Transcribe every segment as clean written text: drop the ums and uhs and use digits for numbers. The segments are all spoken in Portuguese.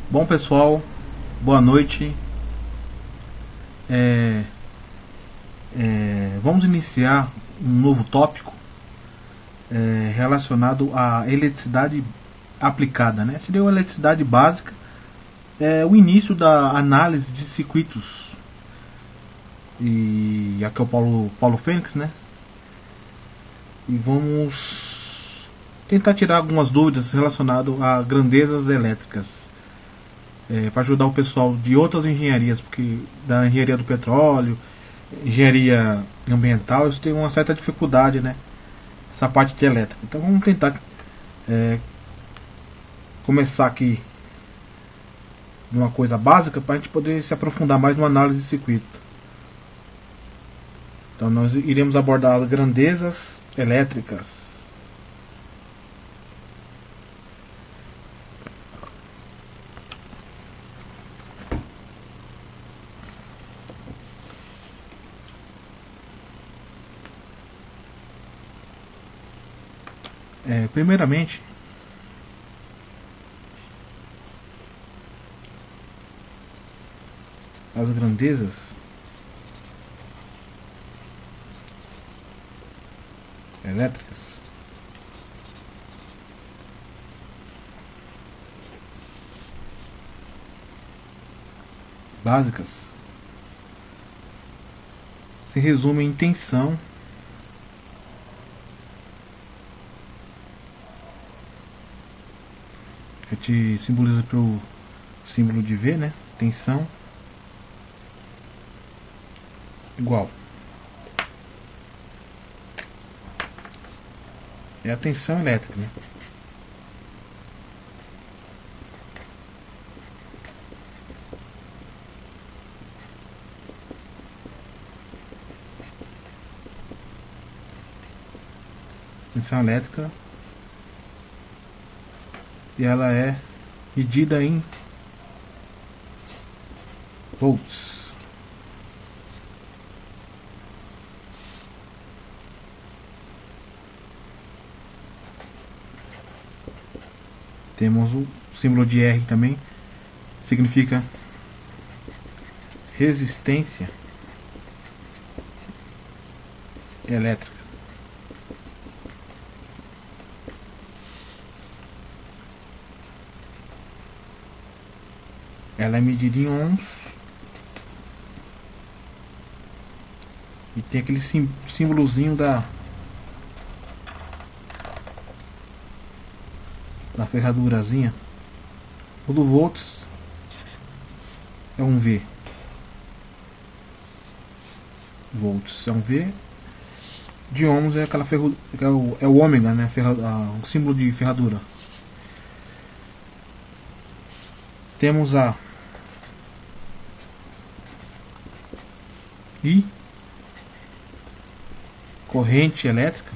Bom pessoal, boa noite. É, vamos iniciar um novo tópico relacionado à eletricidade aplicada, né? Seria uma eletricidade básica, o início da análise de circuitos. E aqui é o Paulo Fênix, né? E vamos tentar tirar algumas dúvidas relacionadas a grandezas elétricas. Para ajudar o pessoal de outras engenharias, porque da engenharia do petróleo, engenharia ambiental, isso tem uma certa dificuldade, né? Essa parte de elétrica. Então vamos tentar começar aqui de uma coisa básica para a gente poder se aprofundar mais numa análise de circuito. Então nós iremos abordar as grandezas elétricas. Primeiramente, as grandezas elétricas básicas se resumem em tensão, que a gente simboliza pelo símbolo de V, né? Tensão igual é a tensão elétrica, né? Tensão elétrica, e ela é medida em volts. Temos o símbolo de R também, significa resistência elétrica. Ela é medida em ohms e tem aquele símbolozinho da ferradurazinha. O do volts é um V. Volts é um V. De ohms é aquela é o ômega, né? O símbolo de ferradura. Temos a I, corrente elétrica.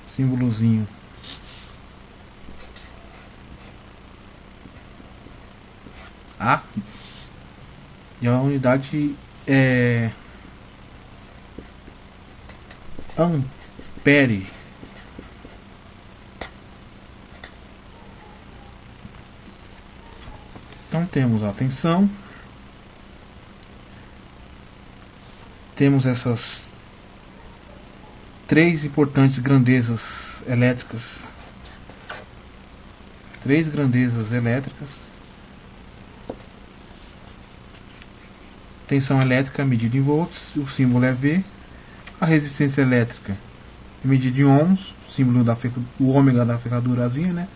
Símbolozinho A, e a unidade é ampere. Então temos a tensão, temos essas três importantes grandezas elétricas, tensão elétrica medida em volts, o símbolo é V. A resistência elétrica é medida em ohms, símbolo o ômega da ferradurazinha, né?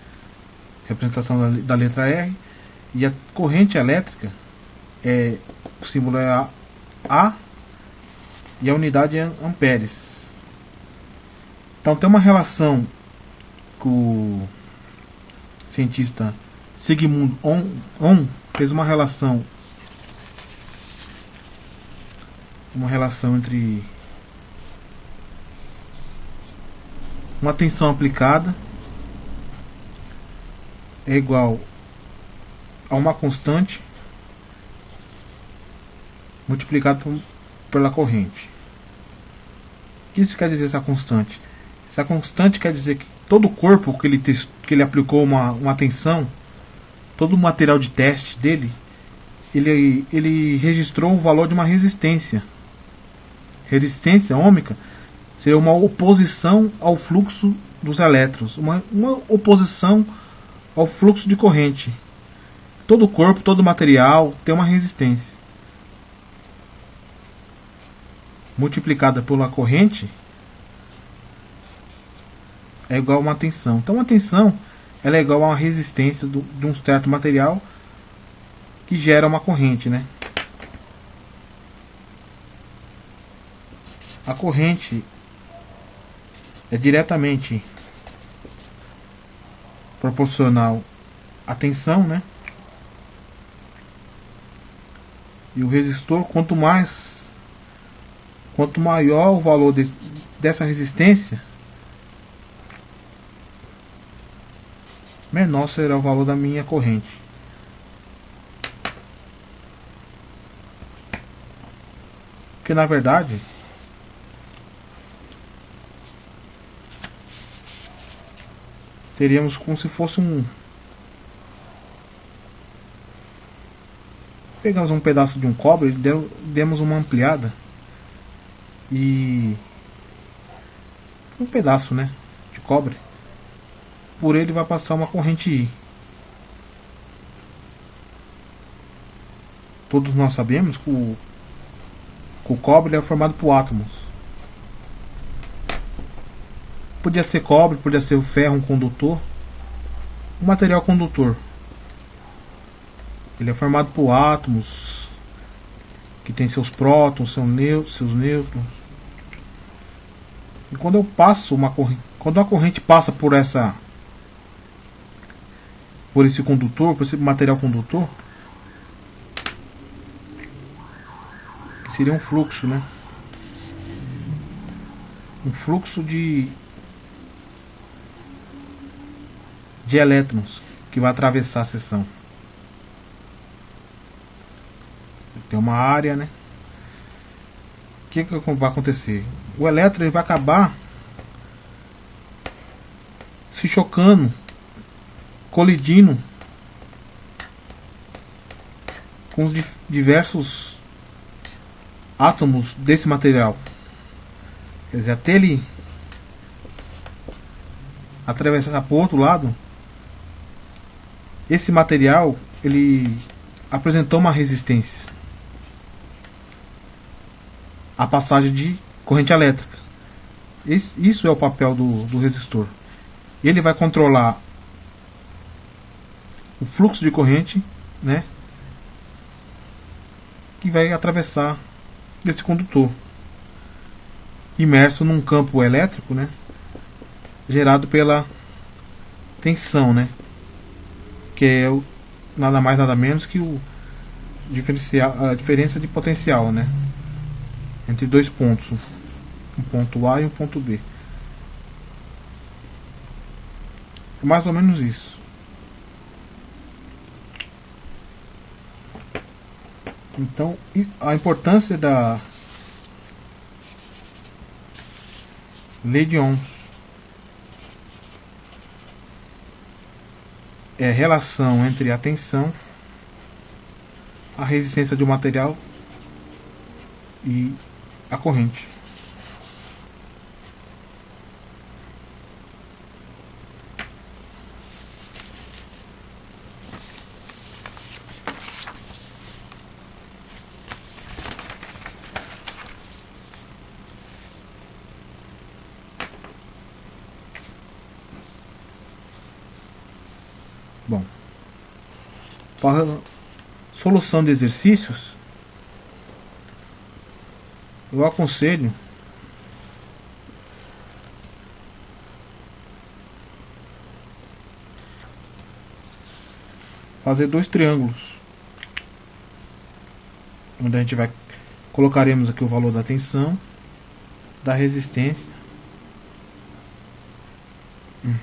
Representação da letra R. E a corrente elétrica o símbolo é A e a unidade é amperes. Então tem uma relação que o cientista Sigmund Ohm fez uma relação entre uma tensão aplicada é igual a uma constante multiplicado pela corrente. que isso quer dizer, essa constante? Essa constante quer dizer que todo o corpo que ele aplicou uma tensão, todo o material de teste dele, ele registrou o valor de uma resistência. Resistência ômica seria uma oposição ao fluxo dos elétrons, uma oposição ao fluxo de corrente. Todo corpo, todo material tem uma resistência. Multiplicada pela corrente é igual a uma tensão. Então uma tensão ela é igual a uma resistência de um certo material que gera uma corrente, né? A corrente é diretamente proporcional à tensão, né? E o resistor, quanto maior o valor dessa resistência, menor será o valor da minha corrente. Porque na verdade teríamos como se fosse pegamos um pedaço de um cobre, demos uma ampliada e um pedaço, né, de cobre, por ele vai passar uma corrente I. Todos nós sabemos que o cobre é formado por átomos. Podia ser cobre, podia ser o ferro, um condutor, um material condutor. Ele é formado por átomos que tem seus prótons, seus nêutrons. E quando quando a corrente passa por esse condutor, por esse material condutor, que seria um fluxo, né? Um fluxo de elétrons que vai atravessar a seção. Tem uma área, né? O que vai acontecer? O elétron ele vai acabar se chocando, colidindo com os diversos átomos desse material. Quer dizer, até ele atravessar para o outro lado, esse material ele apresentou uma resistência à passagem de corrente elétrica. Isso é o papel do resistor. Ele vai controlar o fluxo de corrente, né, que vai atravessar esse condutor, imerso num campo elétrico, né, gerado pela tensão, né, que é nada mais nada menos que a diferença de potencial, né, entre dois pontos, um ponto A e um ponto B. É mais ou menos isso. Então, a importância da lei de Ohms é a relação entre a tensão, a resistência de um material e a corrente. Bom, para solução de exercícios, eu aconselho fazer dois triângulos, onde a gente colocaremos aqui o valor da tensão, da resistência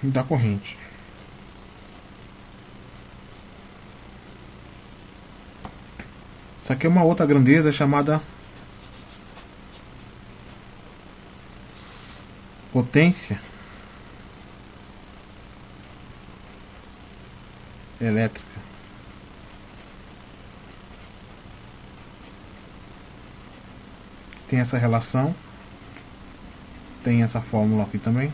e da corrente. Isso aqui é uma outra grandeza chamada potência elétrica tem essa relação, tem essa fórmula aqui também.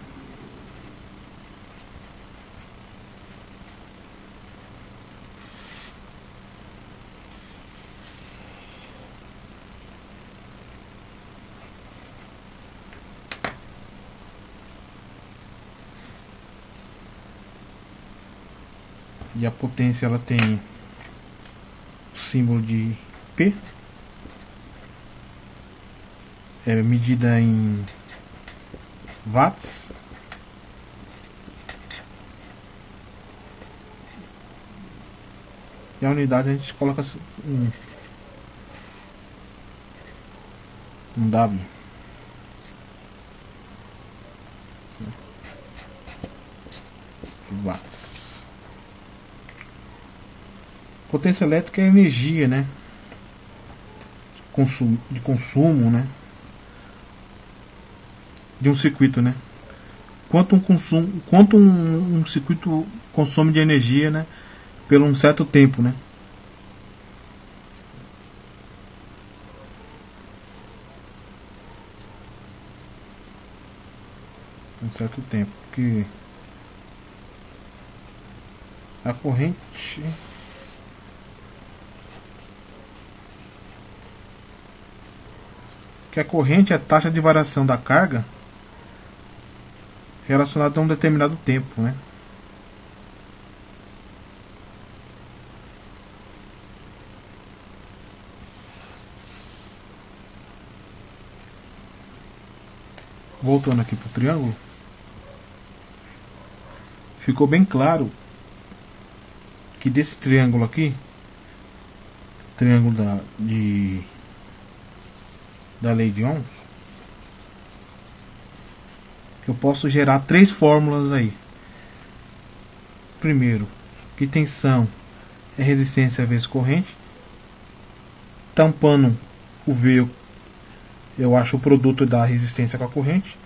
E a potência ela tem o símbolo de P, é medida em watts, e a unidade a gente coloca um W. Watts. Potência elétrica é energia, né? De consumo, né? De um circuito, né? Quanto um circuito consome de energia, né? Por um certo tempo, né? Um certo tempo, porque a corrente é a taxa de variação da carga relacionada a um determinado tempo, né? Voltando aqui para o triângulo, ficou bem claro que desse triângulo aqui, triângulo da lei de Ohms, eu posso gerar três fórmulas aí. Primeiro, que tensão é resistência vezes corrente. Tampando o V, eu acho o produto da resistência com a corrente.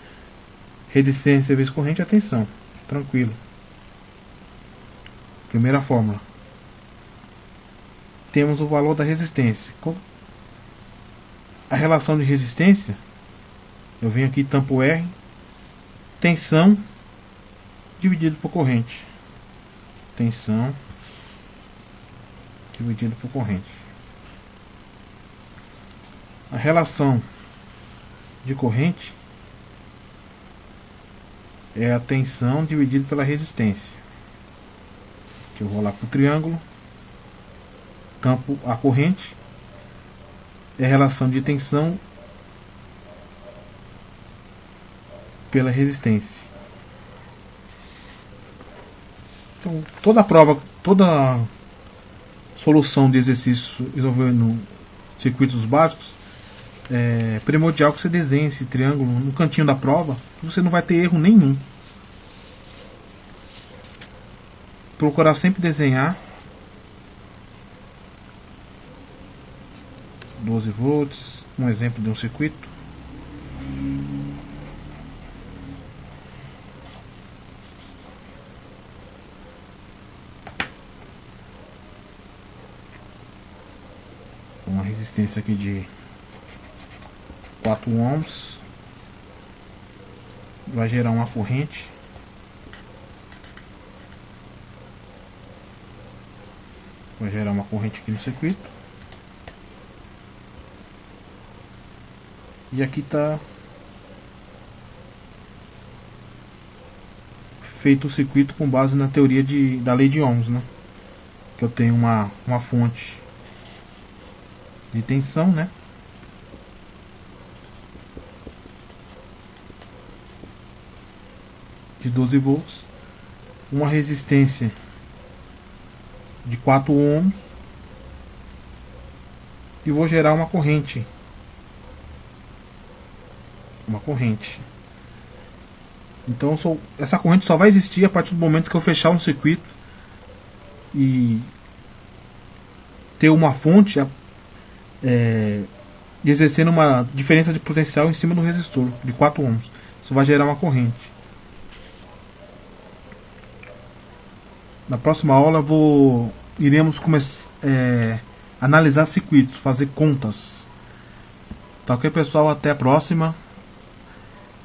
Resistência vezes corrente é tensão. Tranquilo. Primeira fórmula. Temos o valor da resistência. A relação de resistência, eu venho aqui, tampo R, tensão dividido por corrente. Tensão dividido por corrente. A relação de corrente é a tensão dividido pela resistência. Eu vou lá para o triângulo, tampo a corrente, é a relação de tensão pela resistência. Então, toda solução de exercício envolvendo circuitos básicos, é primordial que você desenhe esse triângulo no cantinho da prova, você não vai ter erro nenhum. Procurar sempre desenhar 12 volts, um exemplo de um circuito. Uma resistência aqui de 4 ohms, vai gerar uma corrente. Vai gerar uma corrente aqui no circuito. E aqui está feito o circuito com base na teoria da lei de Ohms, né? Que eu tenho uma fonte de tensão, né? De 12 volts, uma resistência de 4 ohms, e vou gerar uma corrente. Então essa corrente só vai existir a partir do momento que eu fechar um circuito e ter uma fonte exercendo uma diferença de potencial em cima do resistor de 4 ohms. isso vai gerar uma corrente. Na próxima aula iremos analisar circuitos, fazer contas. Tá ok, pessoal? Até a próxima.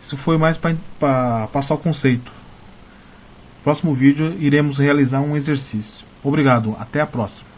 Isso foi mais para passar o conceito. No próximo vídeo iremos realizar um exercício. Obrigado, até a próxima.